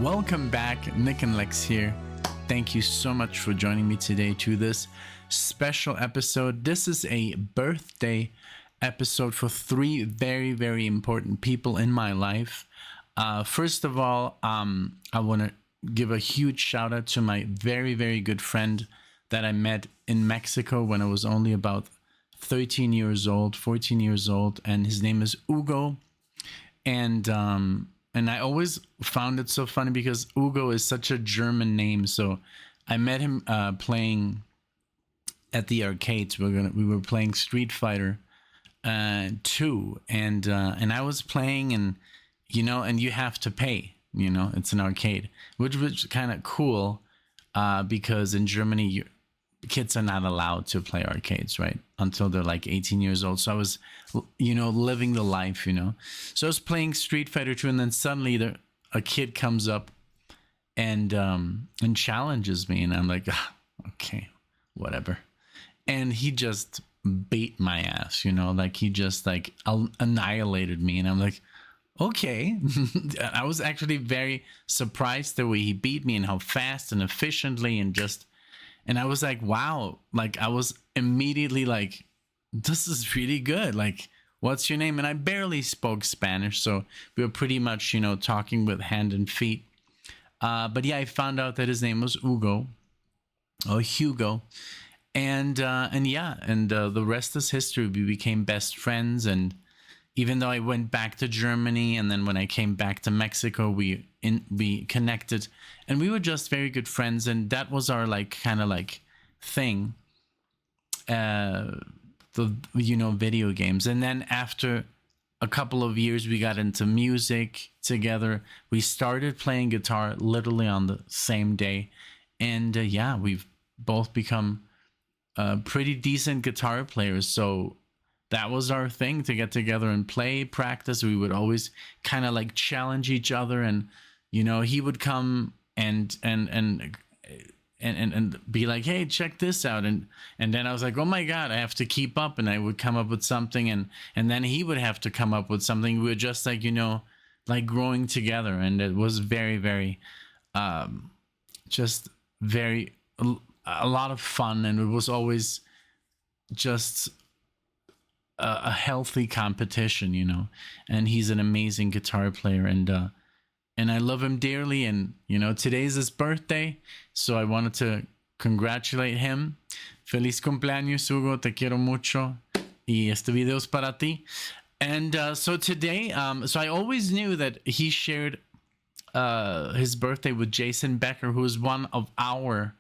Welcome back, NicknLex here. Thank you so much for joining me today to this special episode. This is a birthday episode for three very, very important people in my life. First of all, I want to give a huge shout out to my very, very good friend that I met in Mexico when I was only about 13 years old, 14 years old, and his name is Hugo. And I always found it so funny because Hugo is such a German name. So I met him playing at the arcades. We were playing Street Fighter 2, and I was playing, and and you have to pay. It's an arcade, which was kind of cool because in Germany, kids are not allowed to play arcades, right? Until they're like 18 years old. So I was, living the life, So I was playing Street Fighter 2, and then suddenly a kid comes up and challenges me, and I'm like, okay, whatever. And he just beat my ass, like he just like annihilated me, and I'm like, okay. I was actually very surprised the way he beat me and how fast and efficiently and I was like, wow, like I was immediately like, this is really good. Like, what's your name? And I barely spoke Spanish, so we were pretty much, talking with hand and feet. But yeah, I found out that his name was Hugo, or Hugo. And the rest is history. We became best friends, and even though I went back to Germany, and then when I came back to Mexico, we connected, and we were just very good friends, and that was our kind of thing. Video games, and then after a couple of years, we got into music together. We started playing guitar literally on the same day, and we've both become pretty decent guitar players. So that was our thing, to get together and play, practice. We would always kind of challenge each other, and he would come and be like, hey, check this out, and then I was like, oh my god, I have to keep up, and I would come up with something, and then he would have to come up with something. We were just growing together, and it was very, very just very a lot of fun, and it was always just a healthy competition, and he's an amazing guitar player, and I love him dearly, and today's his birthday, so I wanted to congratulate him. Feliz cumpleaños, Hugo, te quiero mucho, y este video es para ti. And so today, so I always knew that he shared his birthday with Jason Becker, who is one of our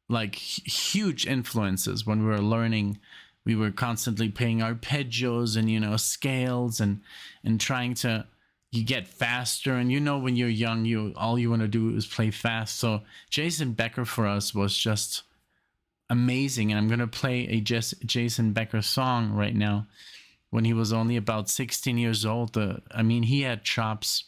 huge influences when we were learning. We were constantly playing arpeggios and scales and trying to get faster. And when you're young, all you want to do is play fast. So Jason Becker for us was just amazing. And I'm gonna play a Jason Becker song right now. When he was only about 16 years old, he had chops,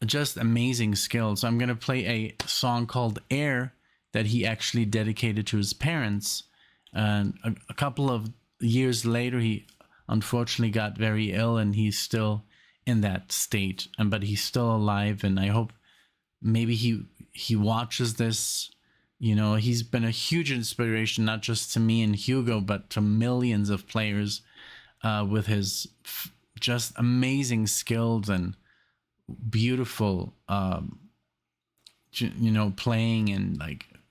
just amazing skills. So I'm gonna play a song called Air that he actually dedicated to his parents. And a couple of years later, he unfortunately got very ill, and he's still in that state. But he's still alive, and I hope maybe he watches this. He's been a huge inspiration, not just to me and Hugo, but to millions of players with his just amazing skills and beautiful, playing, and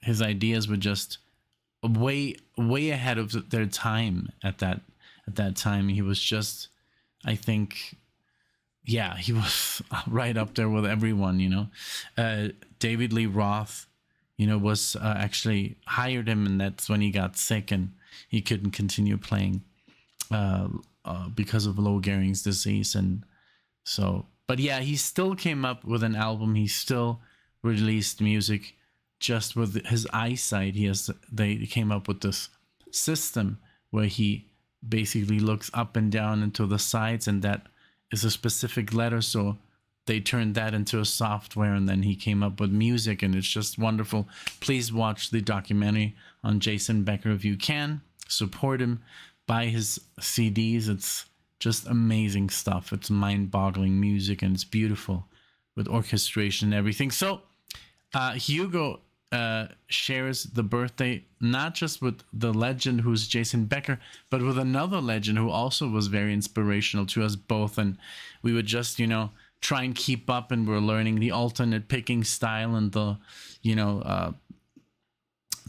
his ideas were just way ahead of their time at that time. He was just, I think, he was right up there with everyone. David Lee Roth was actually hired him, and that's when he got sick and he couldn't continue playing because of Lou Gehrig's disease. And so, but he still came up with an album. He still released music. Just with his eyesight, they came up with this system where he basically looks up and down into the sides, and that is a specific letter. So they turned that into a software, and then he came up with music, and it's just wonderful. Please watch the documentary on Jason Becker if you can. Support him, buy his CDs. It's just amazing stuff. It's mind-boggling music, and it's beautiful with orchestration and everything. So Hugo shares the birthday not just with the legend who's Jason Becker, but with another legend who also was very inspirational to us both. And we would just, try and keep up, and we're learning the alternate picking style and the,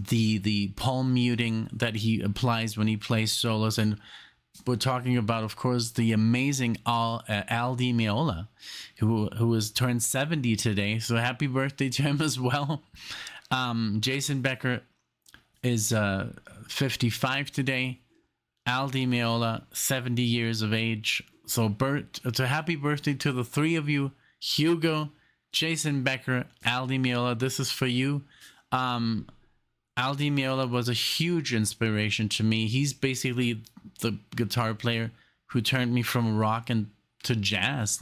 the palm muting that he applies when he plays solos. And we're talking about, of course, the amazing Aldi Meola, who was turned 70 today. So happy birthday to him as well. Jason Becker is 55 today. Aldi Meola, 70 years of age. So happy birthday to the three of you, Hugo, Jason Becker, Aldi Meola. This is for you. Aldi Meola was a huge inspiration to me. He's basically the guitar player who turned me from rock and to jazz,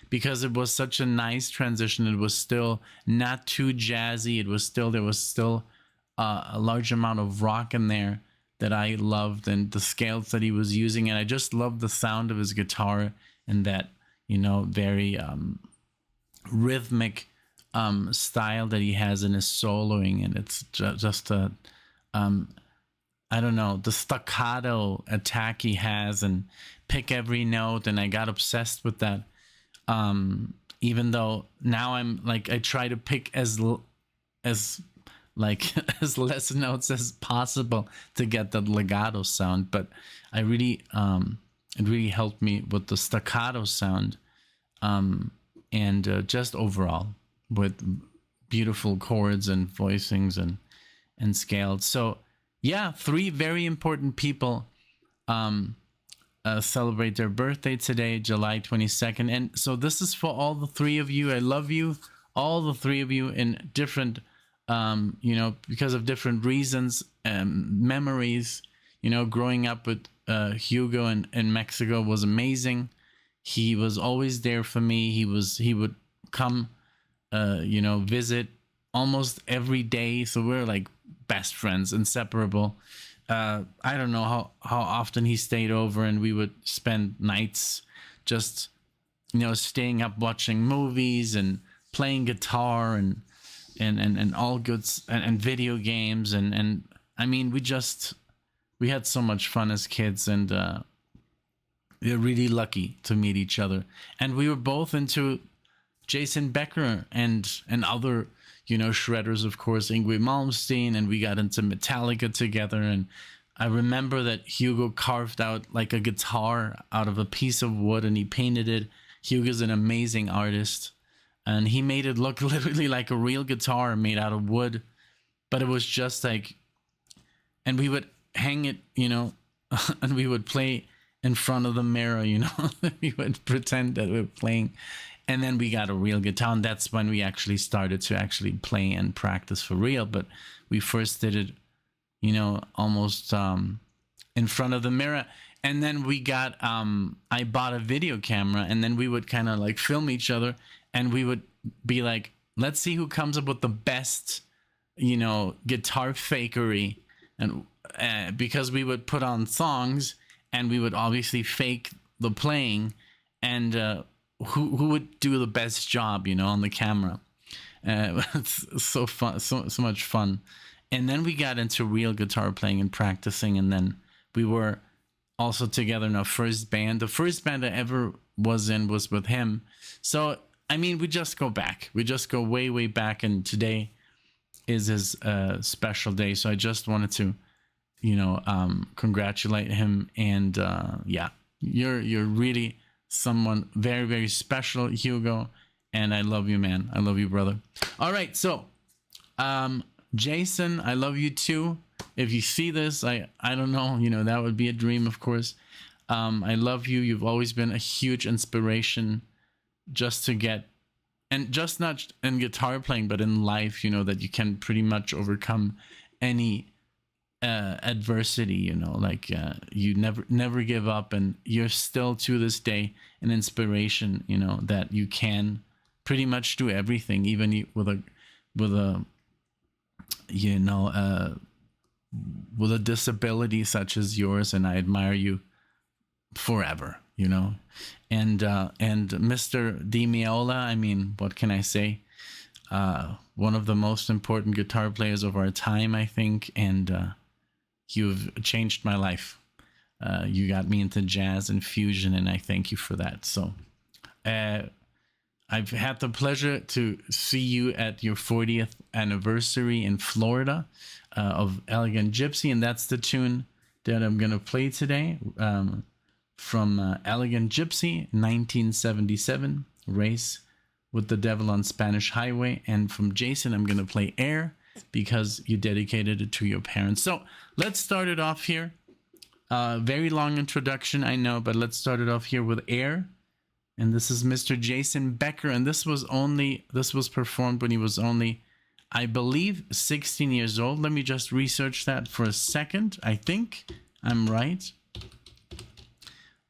because it was such a nice transition. It was still not too jazzy. There was still a large amount of rock in there that I loved, and the scales that he was using. And I just loved the sound of his guitar and that, very rhythmic style that he has in his soloing. And it's just a, I don't know, the staccato attack he has and pick every note. And I got obsessed with that. Even though now I'm I try to pick as as less notes as possible to get that legato sound, but I really it really helped me with the staccato sound, and just overall with beautiful chords and voicings and scales. So yeah, three very important people celebrate their birthday today, July 22nd. And so this is for all the three of you. I love you, all the three of you, in different because of different reasons, memories. Growing up with Hugo in Mexico was amazing. He was always there for me. He would come visit almost every day. So we're like best friends, inseparable. I don't know how often he stayed over, and we would spend nights just staying up watching movies and playing guitar and all goods and video games, and I mean, we had so much fun as kids, and we were really lucky to meet each other. And we were both into Jason Becker and other shredders, of course, Yngwie Malmsteen, and we got into Metallica together. And I remember that Hugo carved out a guitar out of a piece of wood, and he painted it. Hugo's an amazing artist, and he made it look literally like a real guitar made out of wood. But it was just and we would hang it, and we would play in front of the mirror, we would pretend that we were playing. And then we got a real guitar, and that's when we actually started to actually play and practice for real. But we first did it, almost in front of the mirror. And then we got, I bought a video camera, and then we would kind of film each other, and we would be like, let's see who comes up with the best, guitar fakery. And because we would put on songs, and we would obviously fake the playing, and who would do the best job, on the camera. It's so fun, so much fun. And then we got into real guitar playing and practicing, and then we were also together in our first band. The first band I ever was in was with him. So I mean, we just go back. We just go way, way back, and today is his special day. So I just wanted to, congratulate him. And yeah, you're really someone very, very special, Hugo. And I love you, man. I love you, brother. All right, so Jason, I love you too. If you see this, I don't know, that would be a dream, of course. I love you. You've always been a huge inspiration just to get, and just not in guitar playing, but in life, that you can pretty much overcome any adversity, you never give up, and you're still to this day an inspiration, that you can pretty much do everything, even with a with a disability such as yours. And I admire you forever. you know. And Mr. D Meola, I mean, what can I say? One of the most important guitar players of our time, I think, and you've changed my life. You got me into jazz and fusion, and I thank you for that. So I've had the pleasure to see you at your 40th anniversary in Florida of Elegant Gypsy, and that's the tune that I'm going to play today from Elegant Gypsy, 1977, Race with the Devil on Spanish Highway. And from Jason, I'm going to play Air because you dedicated it to your parents. So let's start it off here. Very long introduction, I know, but let's start it off here with Air. And this is Mr. Jason Becker, and this was performed when he was only, I believe, 16 years old. Let me just research that for a second. I think I'm right.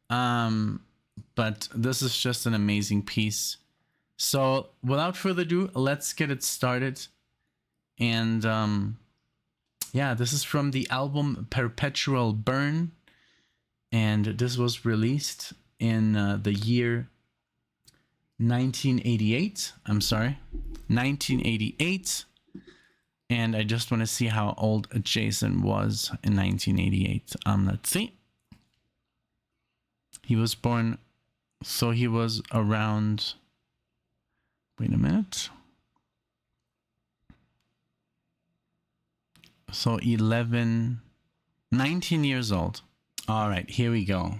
But this is just an amazing piece. So without further ado, let's get it started. And yeah, this is from the album Perpetual Burn, and this was released in the year 1988. I'm sorry, 1988. And I just want to see how old Jason was in 1988. Let's see. He was born, so he was around, wait a minute. So 19 years old. All right, here we go.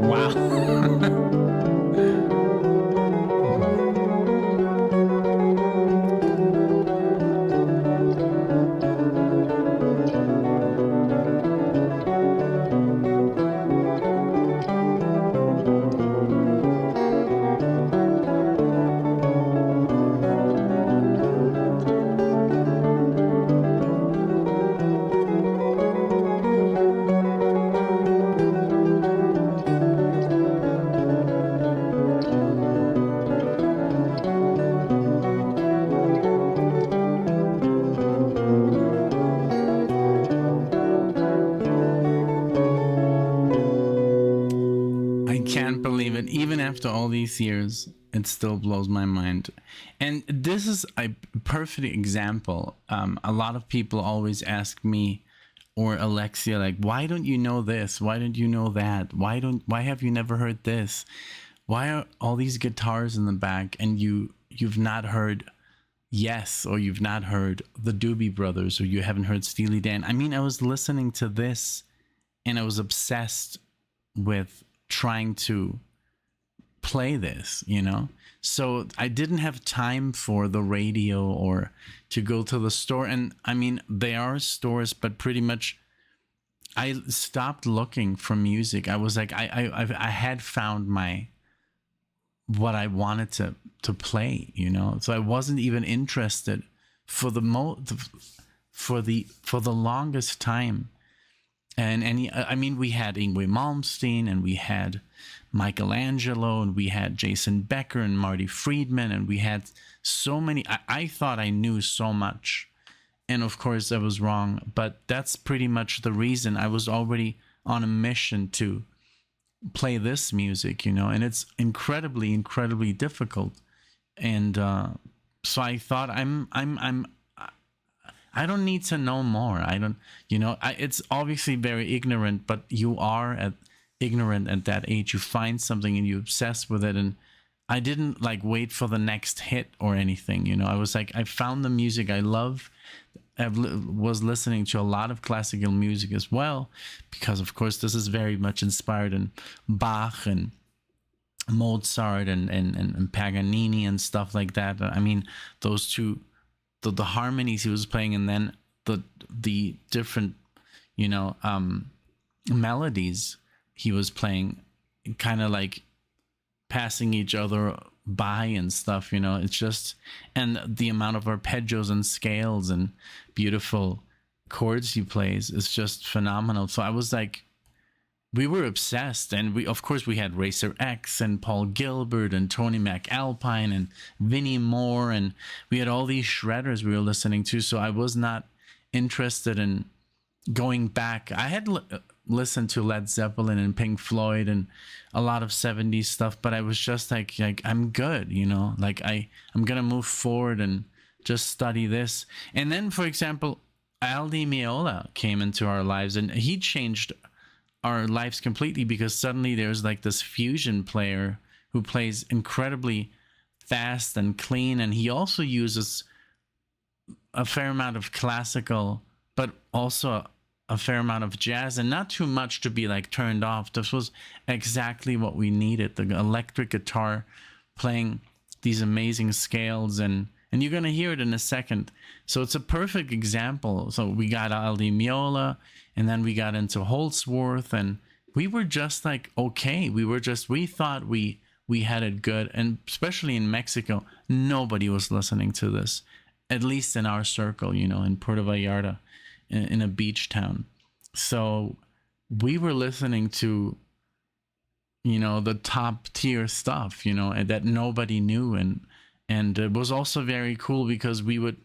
Wow. I can't believe it. Even after all these years, it still blows my mind. And this is a perfect example. A lot of people always ask me or Alexia, like, why don't you know this? Why don't you know that? Why have you never heard this? Why are all these guitars in the back and you've not heard Yes, or you've not heard the Doobie Brothers, or you haven't heard Steely Dan? I mean, I was listening to this and I was obsessed with trying to play this, you know? So I didn't have time for the radio or to go to the store. And I mean, there are stores, but pretty much I stopped looking for music. I was like, I had found my what I wanted to play, you know? So I wasn't even interested for the for the longest time. And I mean, we had Yngwie Malmsteen, and we had Michelangelo, and we had Jason Becker and Marty Friedman, and we had so many. I thought I knew so much, and of course I was wrong. But that's pretty much the reason. I was already on a mission to play this music, you know, and it's incredibly difficult. And so I thought I don't need to know more. I don't, you know, it's obviously very ignorant, but you are ignorant at that age. You find something and you obsess with it. And I didn't like wait for the next hit or anything, you know. I was like, I found the music I love. Was listening to a lot of classical music as well, because of course this is very much inspired in Bach and Mozart and Paganini and stuff like that. I mean, those two, the harmonies he was playing, and then the different, you know, melodies he was playing, kind of like passing each other by and stuff, you know. It's just, and the amount of arpeggios and scales and beautiful chords he plays is just phenomenal. So I was like, we were obsessed, and we, of course, we had Racer X and Paul Gilbert and Tony McAlpine and Vinnie Moore, and we had all these shredders we were listening to. So I was not interested in going back. I had listened to Led Zeppelin and Pink Floyd and a lot of 70s stuff, but I was just like I'm good, you know, like I'm gonna move forward and just study this. And then, for example, Aldi Meola came into our lives, and he changed our lives completely, because suddenly there's like this fusion player who plays incredibly fast and clean, and he also uses a fair amount of classical, but also a fair amount of jazz, and not too much to be like turned off. This was exactly what we needed. The electric guitar playing these amazing scales, and you're going to hear it in a second. So it's a perfect example. So we got Aldi Meola, and then we got into Holdsworth, and we were just like, okay, we thought we had it good. And especially in Mexico, nobody was listening to this, at least in our circle, you know, in Puerto Vallarta, in a beach town. So we were listening to the top tier stuff, and that nobody knew. And it was also very cool because we would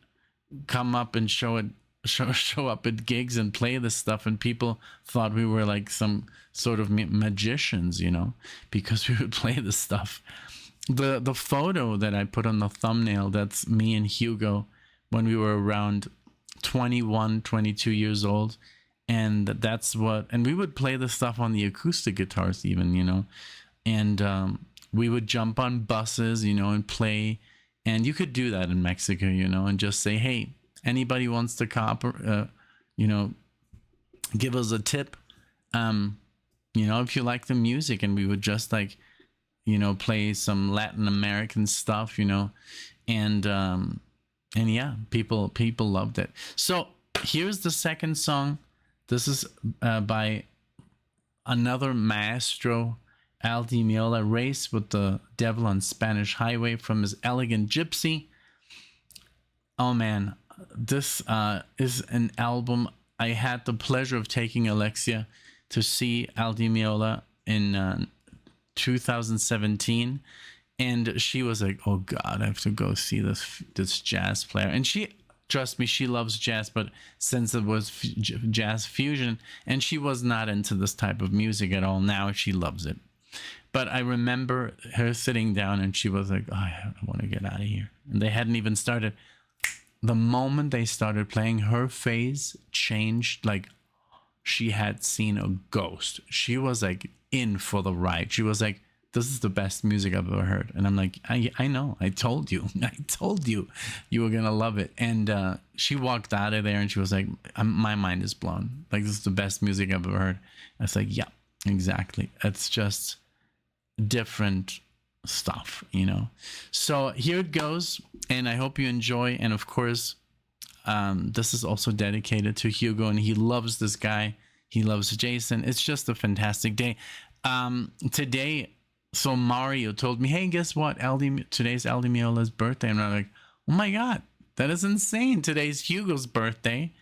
come up and show up at gigs and play this stuff, and people thought we were like some sort of magicians, because we would play this stuff. The photo that I put on the thumbnail, that's me and Hugo when we were around 21, 22 years old. And and we would play the stuff on the acoustic guitars even, and we would jump on buses, and play. And you could do that in Mexico, and just say, hey, anybody wants to give us a tip, if you like the music. And we would just like, play some Latin American stuff, and yeah, people loved it. So here's the second song. This is by another maestro, Aldi Meola, Race with the Devil on Spanish Highway, from his Elegant Gypsy. Oh man, this is an album. I had the pleasure of taking Alexia to see Aldi Meola in 2017, and she was like, oh god, I have to go see this jazz player. And trust me, she loves jazz, but since it was jazz fusion, and she was not into this type of music at all, now she loves it. But I remember her sitting down and she was like, oh, I want to get out of here. And they hadn't even started. The moment they started playing, her face changed like she had seen a ghost. She was like in for the ride. She was like, this is the best music I've ever heard. And I'm like, I know, I told you you were going to love it. And she walked out of there and she was like, my mind is blown. Like, this is the best music I've ever heard. I was like, yeah, exactly. It's just different stuff, So here it goes. And I hope you enjoy. And of course, this is also dedicated to Hugo, and he loves this guy. He loves Jason. It's just a fantastic day. Today, so Mario told me, hey, guess what? Today's Aldi Meola's birthday. And I'm like, oh my God, that is insane. Today's Hugo's birthday.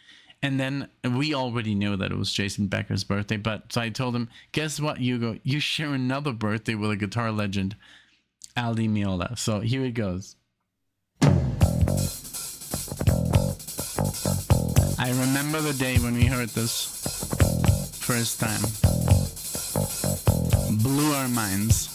And then we already knew that it was Jason Becker's birthday. But so I told him, guess what, Hugo? You share another birthday with a guitar legend, Aldi Meola. So here it goes. I remember the day when we heard this first time. Blew our minds.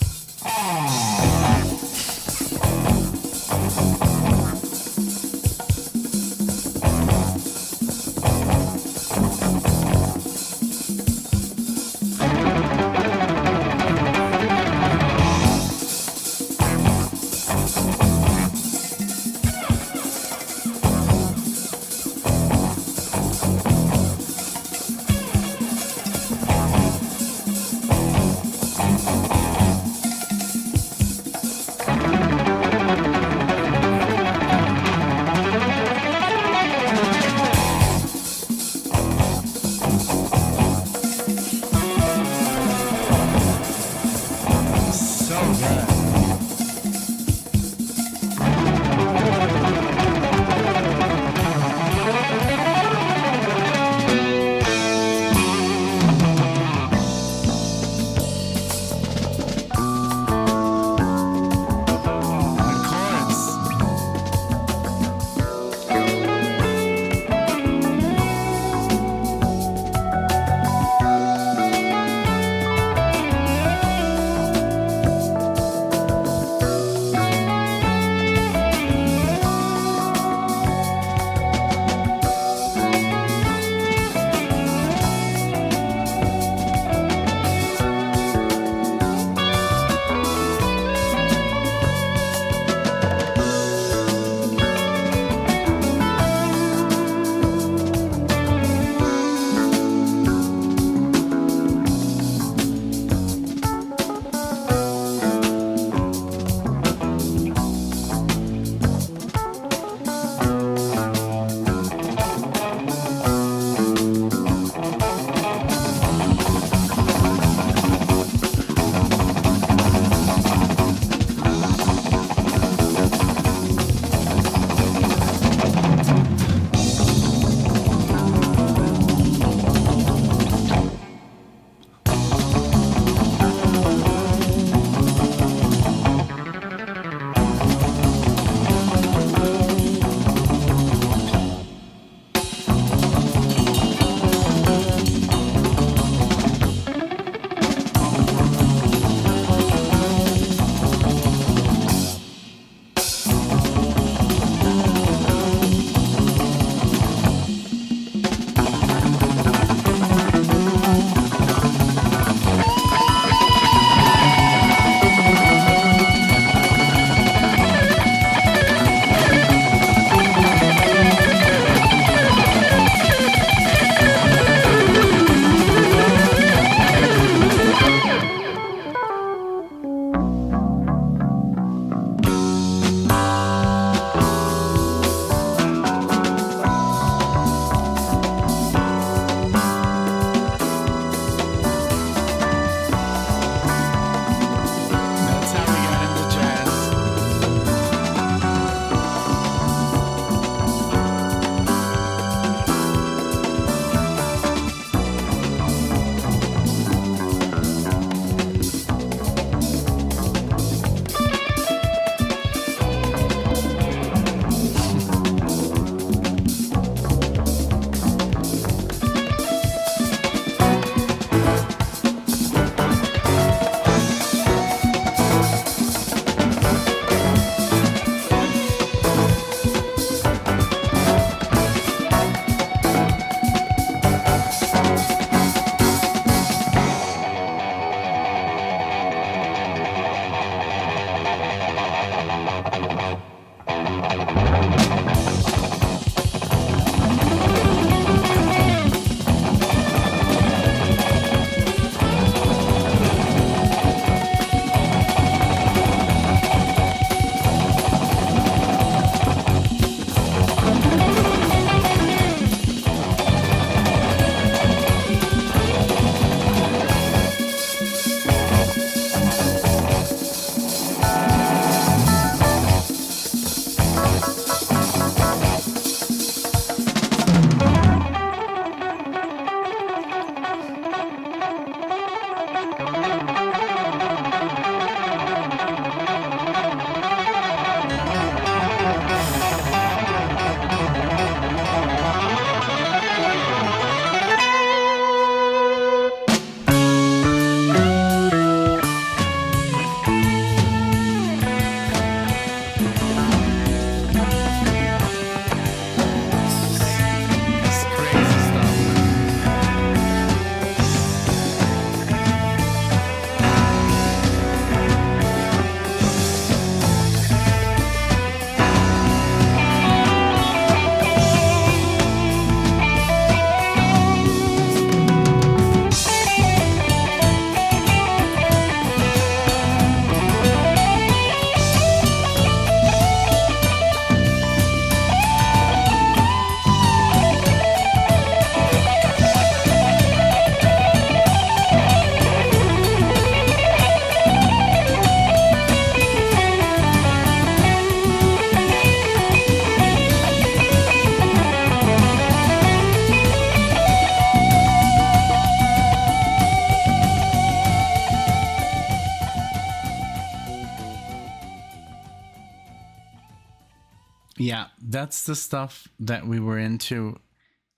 Yeah, that's the stuff that we were into.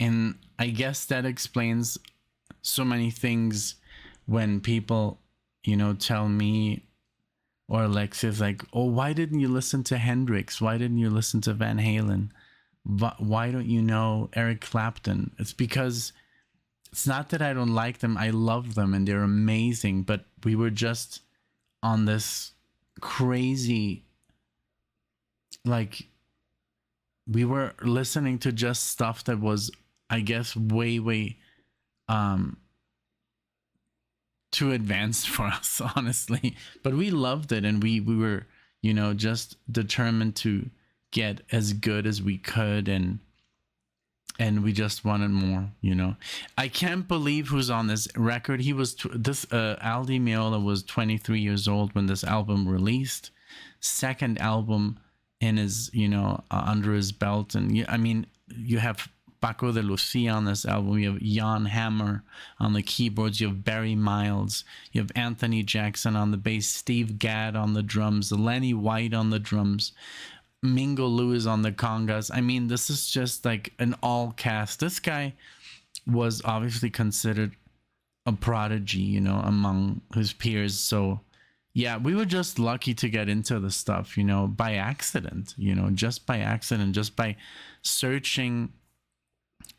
And I guess that explains so many things when people, tell me or Alexis, like, oh, why didn't you listen to Hendrix? Why didn't you listen to Van Halen? Why don't you know Eric Clapton? It's because it's not that I don't like them. I love them and they're amazing. But we were just on this crazy, like, we were listening to just stuff that was, I guess, way, way um too advanced for us, honestly. But we loved it, and we were, just determined to get as good as we could, and we just wanted more. I can't believe who's on this record. He was this Aldi Meola was 23 years old when this album released, second album in his, under his belt. And I mean, you have Paco de Lucia on this album, you have Jan Hammer on the keyboards, you have Barry Miles, you have Anthony Jackson on the bass, Steve Gadd on the drums, Lenny White on the drums, Mingo Lewis on the congas. I mean, this is just like an all cast. This guy was obviously considered a prodigy, among his peers. So yeah, we were just lucky to get into the stuff, by accident, just by accident, just by searching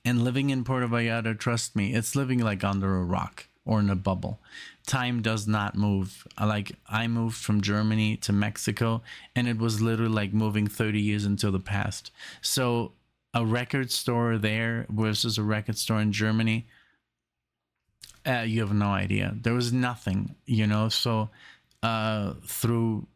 and living in Puerto Vallarta. Trust me, it's living like under a rock or in a bubble. Time does not move. Like, I moved from Germany to Mexico, and it was literally like moving 30 years into the past. So a record store there versus a record store in Germany, you have no idea. There was nothing, so through,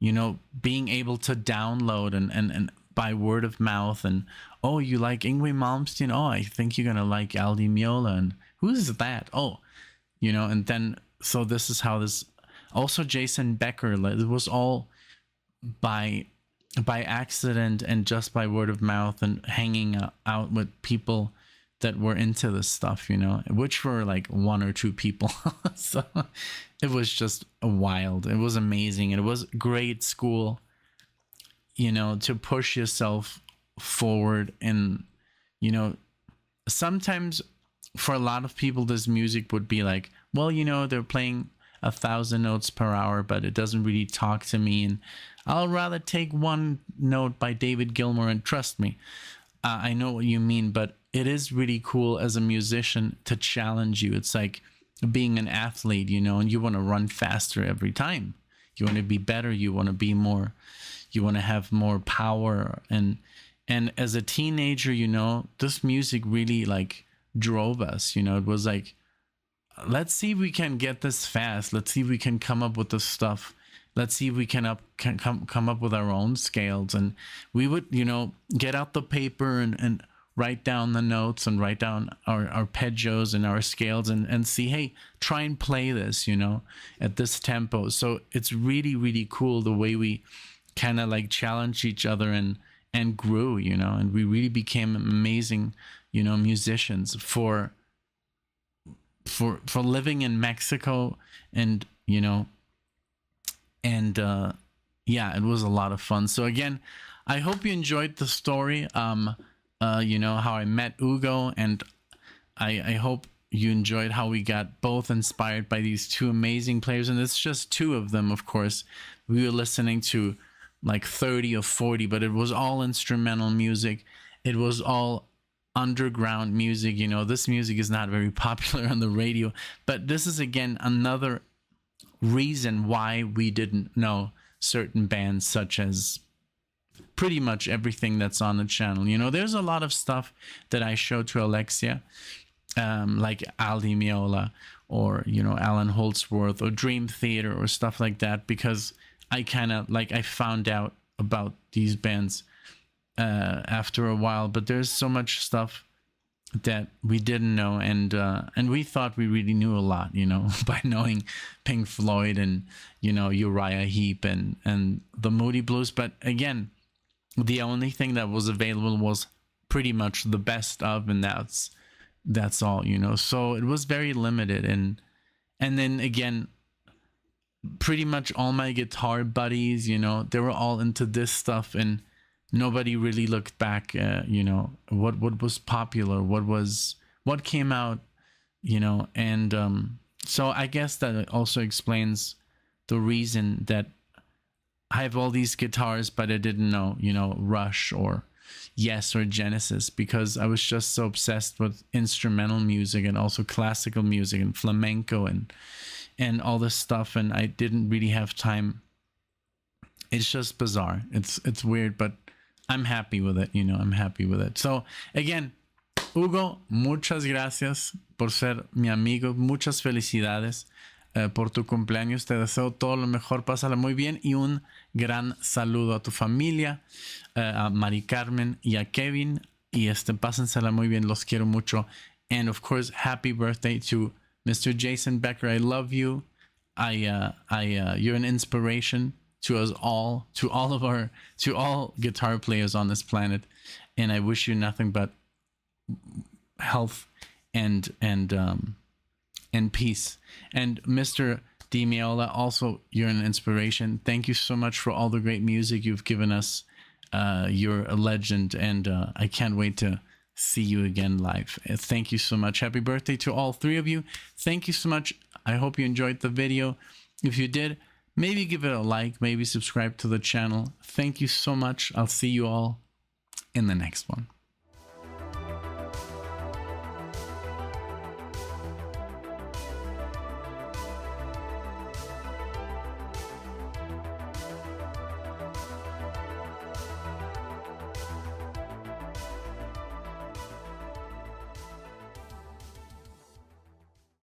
being able to download and by word of mouth, and oh, you like Yngwie Malmsteen? Oh, I think you're gonna like Aldi Meola. And who's that? Oh, and then, so this is how this, also Jason Becker, it was all by accident and just by word of mouth and hanging out with people that were into this stuff, which were like one or two people. So it was just wild. It was amazing. It was great school, to push yourself forward. And, sometimes for a lot of people, this music would be like, well, they're playing 1,000 notes per hour, but it doesn't really talk to me. And I'll rather take one note by David Gilmour. And trust me, I know what you mean, but it is really cool as a musician to challenge you. It's like being an athlete, and you want to run faster every time. You want to be better. You want to be more, you want to have more power. And as a teenager, this music really like drove us. It was like, let's see if we can get this fast. Let's see if we can come up with this stuff. Let's see if we can come up with our own scales. And we would, get out the paper and write down the notes and write down our arpeggios and our scales and see, hey, try and play this, at this tempo. So it's really, really cool the way we kind of like challenge each other and grew, and we really became amazing, musicians for living in Mexico. And, and yeah, it was a lot of fun. So again, I hope you enjoyed the story. How I met Hugo, and I hope you enjoyed how we got both inspired by these two amazing players. And it's just two of them, of course. We were listening to like 30 or 40, but it was all instrumental music. It was all underground music. This music is not very popular on the radio, but this is again another reason why we didn't know certain bands, such as pretty much everything that's on the channel. There's a lot of stuff that I showed to Alexia, like Aldi Meola or, Alan Holdsworth or Dream Theater or stuff like that, because I kind of like, I found out about these bands after a while. But there's so much stuff that we didn't know, and we thought we really knew a lot, by knowing Pink Floyd and, Uriah Heep and the Moody Blues. But again, the only thing that was available was pretty much the best of, and that's all, so it was very limited. And then again, pretty much all my guitar buddies, they were all into this stuff, and nobody really looked back, you know, what was popular, what came out, you know. And so I guess that also explains the reason that I have all these guitars, but I didn't know, you know, Rush or Yes or Genesis, because I was just so obsessed with instrumental music and also classical music and flamenco and all this stuff, and I didn't really have time. It's just bizarre. It's weird, but I'm happy with it, you know. I'm happy with it. So again, Hugo, muchas gracias por ser mi amigo. Muchas felicidades por tu cumpleaños. Te deseo todo lo mejor. Pásala muy bien y un gran saludo a tu familia, a Mari Carmen y a Kevin. Y pásensela muy bien. Los quiero mucho. And of course, happy birthday to Mr. Jason Becker. I love you. You're an inspiration to us all, to all guitar players on this planet. And I wish you nothing but health and peace. And Mr. Meola, also you're an inspiration. Thank you so much for all the great music you've given us. You're a legend, and I can't wait to see you again live. Thank you so much. Happy birthday to all three of you. Thank you so much. I hope you enjoyed the video. If you did, maybe give it a like, maybe subscribe to the channel. Thank you so much. I'll see you all in the next one.